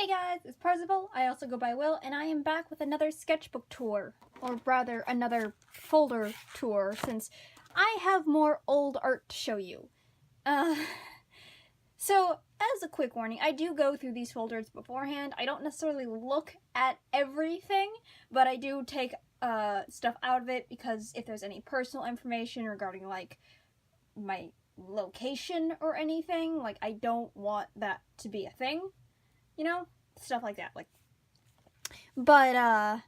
Hey guys, it's Parzival. I also go by Will, and I am back with another sketchbook tour, or rather another folder tour, since I have more old art to show you. So, as a quick warning, I do go through these folders beforehand. I don't necessarily look at everything, but I do take stuff out of it because if there's any personal information regarding, like, my location or anything, like, I don't want that to be a thing. You know, stuff like that. But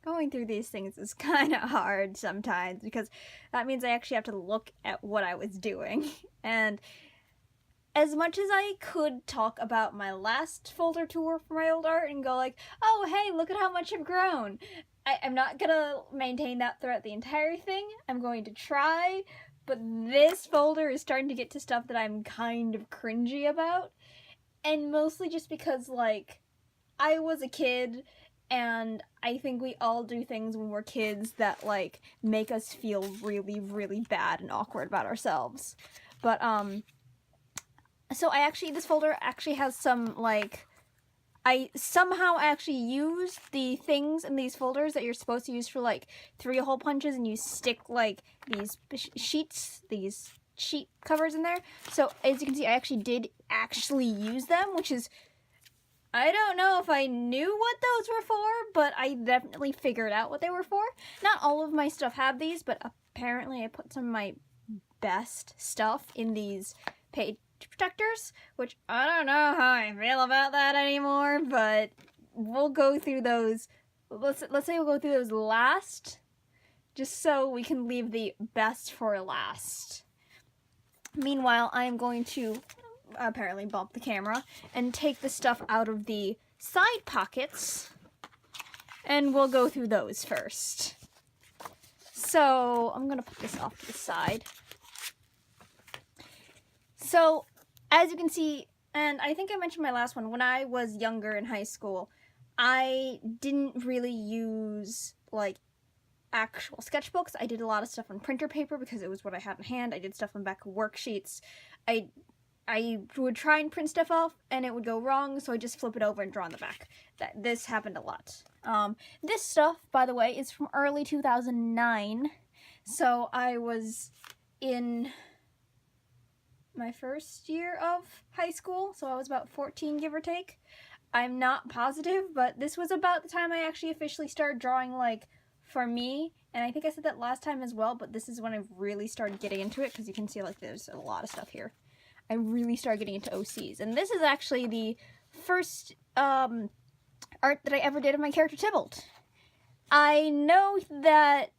going through these things is kind of hard sometimes because that means I actually have to look at what I was doing. And as much as I could talk about my last folder tour for my old art and go like, oh hey, look at how much I've grown, I'm not gonna maintain that throughout the entire thing. I'm going to try, but this folder is starting to get to stuff that I'm kind of cringy about. And mostly just because, like, I was a kid, and I think we all do things when we're kids that, like, make us feel really, really bad and awkward about ourselves. But, so this folder actually has some, like, I somehow actually use the things in these folders that you're supposed to use for, like, 3-hole punches, and you stick, like, these these sheet covers in there. So as you can see, I actually did use them, which is, I don't know if I knew what those were for, but I definitely figured out what they were for. Not all of my stuff have these, but apparently I put some of my best stuff in these page protectors, which I don't know how I feel about that anymore, but we'll go through those. Let's say we'll go through those last, just so we can leave the best for last. Meanwhile, I'm going to apparently bump the camera and take the stuff out of the side pockets, and we'll go through those first. So I'm going to put this off to the side. So as you can see, and I think I mentioned my last one, when I was younger in high school, I didn't really use, like, actual sketchbooks. I did a lot of stuff on printer paper because it was what I had in hand. I did stuff on back of worksheets. I would try and print stuff off and it would go wrong, so I just flip it over and draw on the back. This happened a lot. This stuff, by the way, is from early 2009, so I was in my first year of high school, so I was about 14, give or take. I'm not positive, but this was about the time I actually officially started drawing, like, for me, and I think I said that last time as well, but this is when I really started getting into it, because you can see, like, there's a lot of stuff here. I really started getting into OCs, and this is actually the first art that I ever did of my character Tybalt. I know that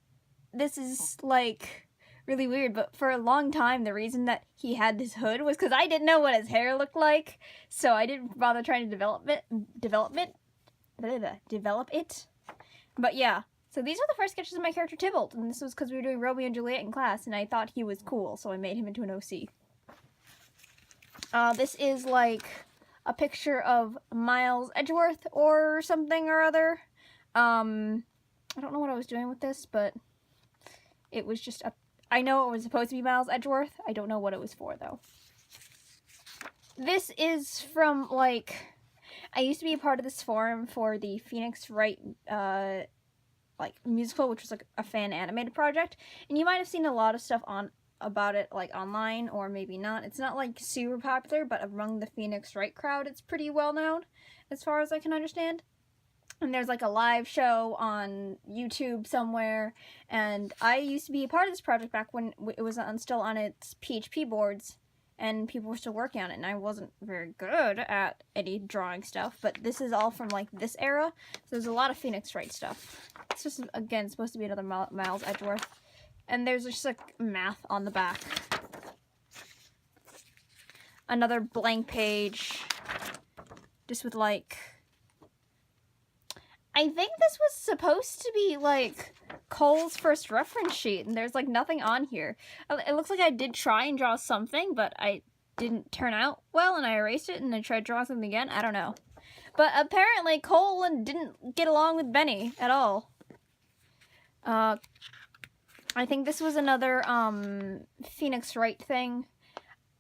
this is, like, really weird, but for a long time, the reason that he had this hood was because I didn't know what his hair looked like, so I didn't bother trying to develop it. But yeah. So these are the first sketches of my character Tybalt, and this was because we were doing Romeo and Juliet in class, and I thought he was cool, so I made him into an OC. This is like a picture of Miles Edgeworth or something or other. I don't know what I was doing with this, but it was just I know it was supposed to be Miles Edgeworth. I don't know what it was for, though. This is from, like, I used to be a part of this forum for the Phoenix Wright, like, musical, which was, like, a fan animated project, and you might have seen a lot of stuff about it, like, online, or maybe not. It's not, like, super popular, but among the Phoenix Wright crowd, it's pretty well known, as far as I can understand. And there's, like, a live show on YouTube somewhere, and I used to be a part of this project back when it was still on its PHP boards, and people were still working on it, and I wasn't very good at any drawing stuff, but this is all from, like, this era, so there's a lot of Phoenix Wright stuff. It's just, again, supposed to be another Miles Edgeworth, and there's just, like, math on the back. Another blank page, just with, like, I think this was supposed to be, like, Cole's first reference sheet, and there's, like, nothing on here. It looks like I did try and draw something, but I didn't turn out well, and I erased it, and I tried drawing something again. I don't know. But apparently Cole didn't get along with Benny at all. I think this was another, Phoenix Wright thing.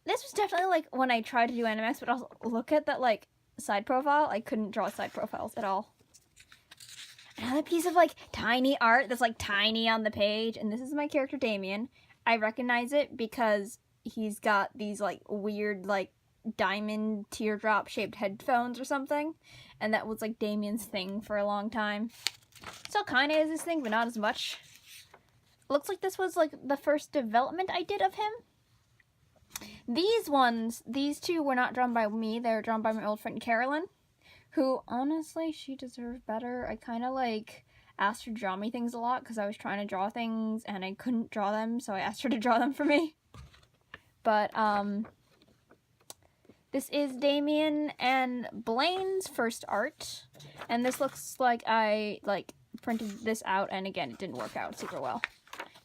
This was definitely, like, when I tried to do Animax, but also look at that, like, side profile. I couldn't draw side profiles at all. Another piece of, like, tiny art that's, like, tiny on the page. And this is my character, Damien. I recognize it because he's got these, like, weird, like, diamond teardrop-shaped headphones or something. And that was, like, Damien's thing for a long time. Still kind of is his thing, but not as much. Looks like this was, like, the first development I did of him. These two were not drawn by me. They were drawn by my old friend Carolyn, who, honestly, she deserved better. I kind of, like, asked her to draw me things a lot because I was trying to draw things and I couldn't draw them, so I asked her to draw them for me. But, this is Damien and Blaine's first art, and this looks like I, like, printed this out, and again, it didn't work out super well.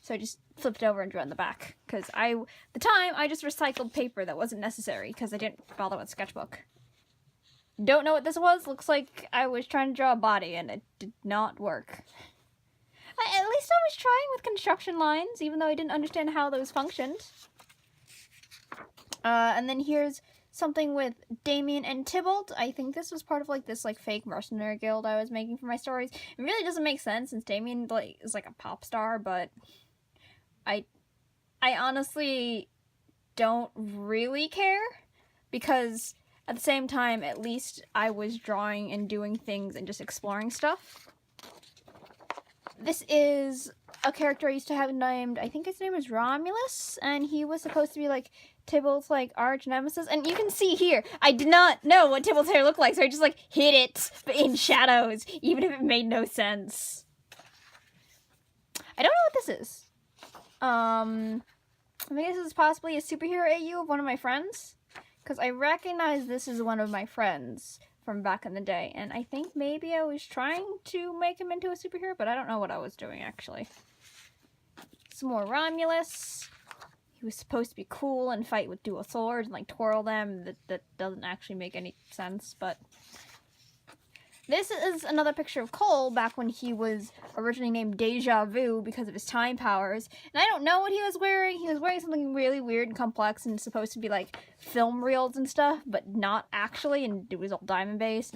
So I just flipped it over and drew on the back, because the time, I just recycled paper that wasn't necessary, because I didn't bother with Sketchbook. Don't know what this was. Looks like I was trying to draw a body, and it did not work. At least I was trying with construction lines, even though I didn't understand how those functioned. And then here's something with Damien and Tybalt. I think this was part of, like, this, like, fake mercenary guild I was making for my stories. It really doesn't make sense, since Damien, like, is, like, a pop star, but I honestly don't really care, because at the same time, at least I was drawing and doing things and just exploring stuff. This is a character I used to have named, I think his name was Romulus, and he was supposed to be, like, Tybalt's, like, arch nemesis, and you can see here, I did not know what Tybalt's hair looked like, so I just, like, hid it in shadows, even if it made no sense. I don't know what this is. I think this is possibly a superhero AU of one of my friends, because I recognize this is one of my friends from back in the day, and I think maybe I was trying to make him into a superhero, but I don't know what I was doing, actually. Some more Romulus. He was supposed to be cool and fight with dual swords and, like, twirl them. That doesn't actually make any sense, but this is another picture of Cole back when he was originally named Deja Vu because of his time powers. And I don't know what he was wearing. He was wearing something really weird and complex and supposed to be, like, film reels and stuff, but not actually, and it was all diamond-based.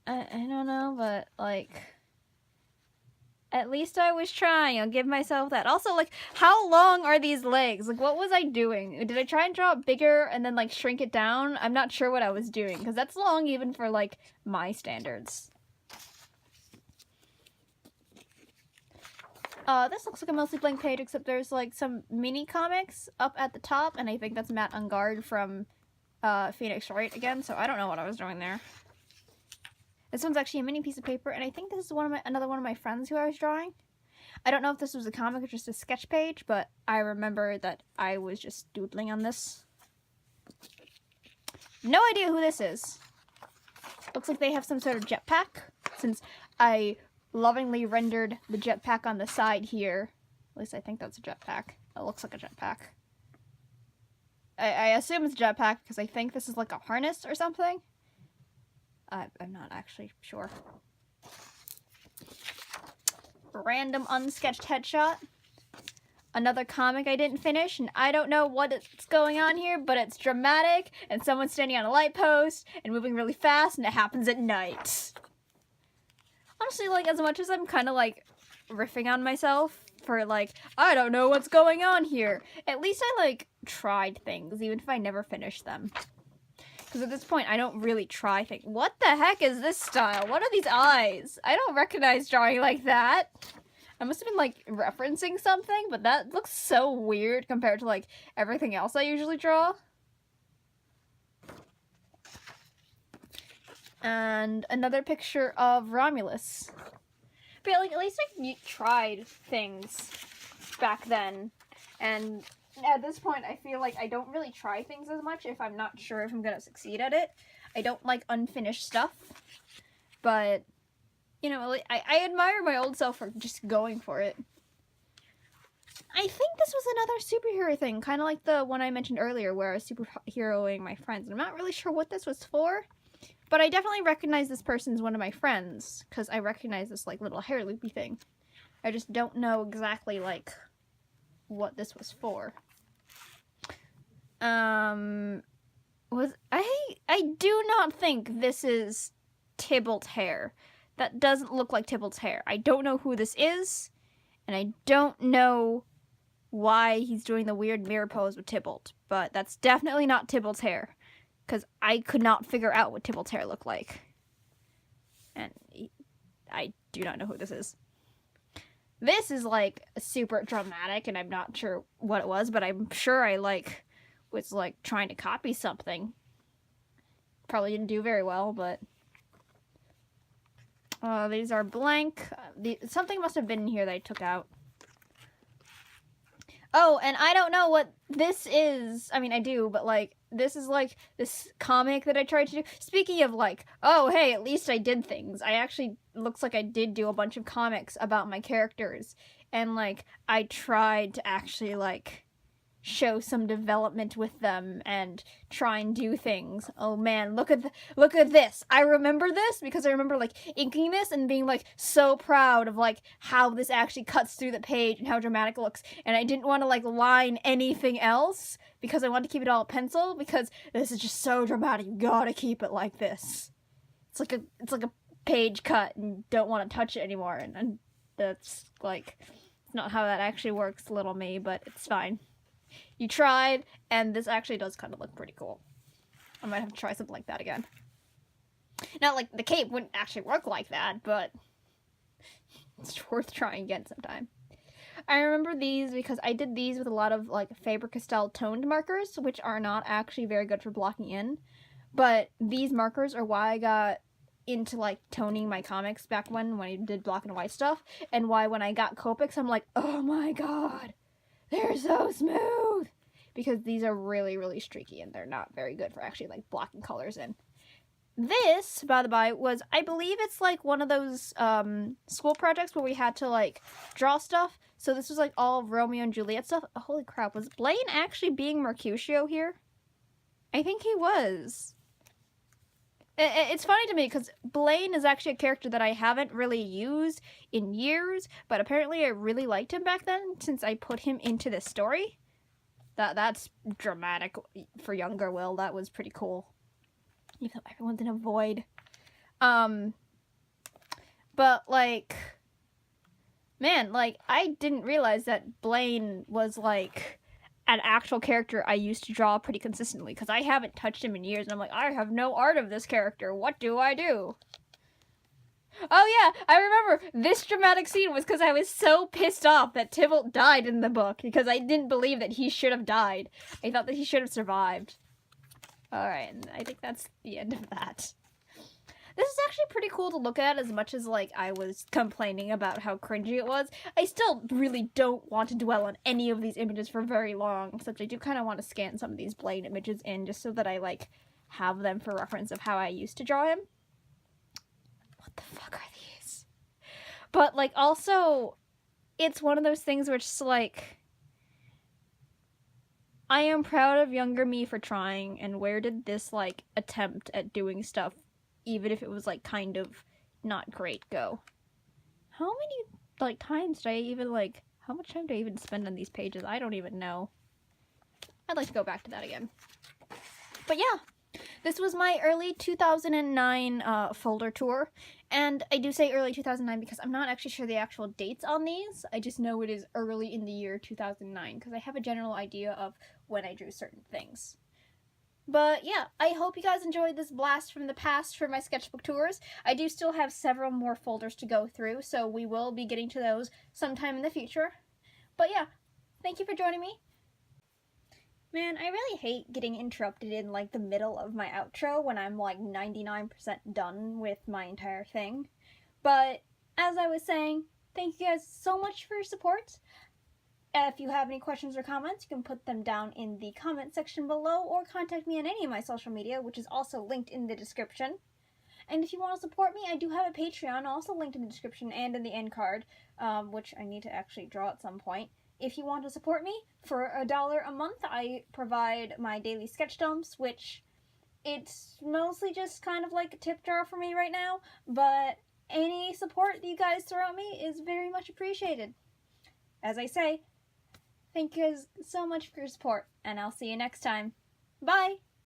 I don't know, but, like, at least I was trying. I'll give myself that. Also, like, how long are these legs? Like, what was I doing? Did I try and draw it bigger and then, like, shrink it down? I'm not sure what I was doing, because that's long even for, like, my standards. This looks like a mostly blank page, except there's, like, some mini comics up at the top, and I think that's Matt Ungard from Phoenix Wright again, so I don't know what I was doing there. This one's actually a mini piece of paper, and I think this is another one of my friends who I was drawing. I don't know if this was a comic or just a sketch page, but I remember that I was just doodling on this. No idea who this is. Looks like they have some sort of jetpack, since I lovingly rendered the jetpack on the side here. At least I think that's a jetpack. It looks like a jetpack. I assume it's a jetpack because I think this is like a harness or something. I'm not actually sure. Random unsketched headshot. Another comic I didn't finish, and I don't know what's going on here, but it's dramatic, and someone's standing on a light post and moving really fast, and it happens at night. Honestly, like, as much as I'm kind of, like, riffing on myself for, like, I don't know what's going on here, at least I, like, tried things, even if I never finished them. Because at this point, I don't really try things. What the heck is this style? What are these eyes? I don't recognize drawing like that. I must have been, like, referencing something, but that looks so weird compared to, like, everything else I usually draw. And another picture of Romulus. But, like, at least I tried things back then. And at this point, I feel like I don't really try things as much if I'm not sure if I'm gonna succeed at it. I don't like unfinished stuff. But, you know, I admire my old self for just going for it. I think this was another superhero thing, kind of like the one I mentioned earlier where I was superheroing my friends. I'm not really sure what this was for, but I definitely recognize this person as one of my friends, because I recognize this, like, little hair loopy thing. I just don't know exactly, like, what this was for. I do not think this is Tybalt's hair. That doesn't look like Tybalt's hair. I don't know who this is, and I don't know why he's doing the weird mirror pose with Tybalt, but that's definitely not Tybalt's hair, because I could not figure out what Tybalt's hair looked like. And I do not know who this is. This is, like, super dramatic, and I'm not sure what it was, but I'm sure I, like, was, like, trying to copy something. Probably didn't do very well, but... these are blank. Something must have been in here that I took out. Oh, and I don't know what this is. I mean, I do, but, like, this is, like, this comic that I tried to do. Speaking of, like, oh, hey, at least I did things. I actually, looks like I did do a bunch of comics about my characters. And, like, I tried to actually, like, show some development with them and try and do things. Oh man, look at this. I remember this because I remember like inking this and being like so proud of like how this actually cuts through the page and how dramatic it looks. And I didn't want to like line anything else because I wanted to keep it all pencil because this is just so dramatic. You gotta keep it like this. It's like a page cut and you don't want to touch it anymore. And that's like, it's not how that actually works, little me, but it's fine. You tried, and this actually does kind of look pretty cool. I might have to try something like that again. Not like the cape wouldn't actually work like that, but it's worth trying again sometime. I remember these because I did these with a lot of like Faber-Castell toned markers, which are not actually very good for blocking in. But these markers are why I got into like toning my comics back when I did black and white stuff, and why when I got Copics, I'm like, oh my god, they're so smooth! Because these are really, really streaky and they're not very good for actually like blocking colors in. This, by the by, was, I believe it's like one of those school projects where we had to like draw stuff. So this was like all Romeo and Juliet stuff. Oh, holy crap, was Blaine actually being Mercutio here? I think he was. It's funny to me because Blaine is actually a character that I haven't really used in years, but apparently I really liked him back then since I put him into this story. That's dramatic for younger Will. That was pretty cool. Even though everyone's in a void. But, like, man, like, I didn't realize that Blaine was, like, an actual character I used to draw pretty consistently, because I haven't touched him in years, and I'm like, I have no art of this character. What do I do? Oh yeah, I remember this dramatic scene was because I was so pissed off that Tybalt died in the book, because I didn't believe that he should have died. I thought that he should have survived. Alright, and I think that's the end of that. This is actually pretty cool to look at, as much as, like, I was complaining about how cringy it was. I still really don't want to dwell on any of these images for very long, except I do kind of want to scan some of these Blaine images in, just so that I, like, have them for reference of how I used to draw him. What the fuck are these? But, like, also, it's one of those things where it's just, like, I am proud of younger me for trying, and where did this, like, attempt at doing stuff, even if it was, like, kind of not great, go? How many, like, times did I even, like, how much time do I even spend on these pages? I don't even know. I'd like to go back to that again. But yeah, this was my early 2009 folder tour, and I do say early 2009 because I'm not actually sure the actual dates on these. I just know it is early in the year 2009, because I have a general idea of when I drew certain things. But yeah, I hope you guys enjoyed this blast from the past for my sketchbook tours. I do still have several more folders to go through, so we will be getting to those sometime in the future. But yeah, thank you for joining me. Man, I really hate getting interrupted in, like, the middle of my outro when I'm, like, 99% done with my entire thing. But, as I was saying, thank you guys so much for your support. If you have any questions or comments, you can put them down in the comment section below, or contact me on any of my social media, which is also linked in the description. And if you want to support me, I do have a Patreon, also linked in the description and in the end card, which I need to actually draw at some point. If you want to support me, for $1 a month, I provide my daily sketch dumps, which it's mostly just kind of like a tip jar for me right now, but any support that you guys throw at me is very much appreciated. As I say, thank you guys so much for your support, and I'll see you next time. Bye!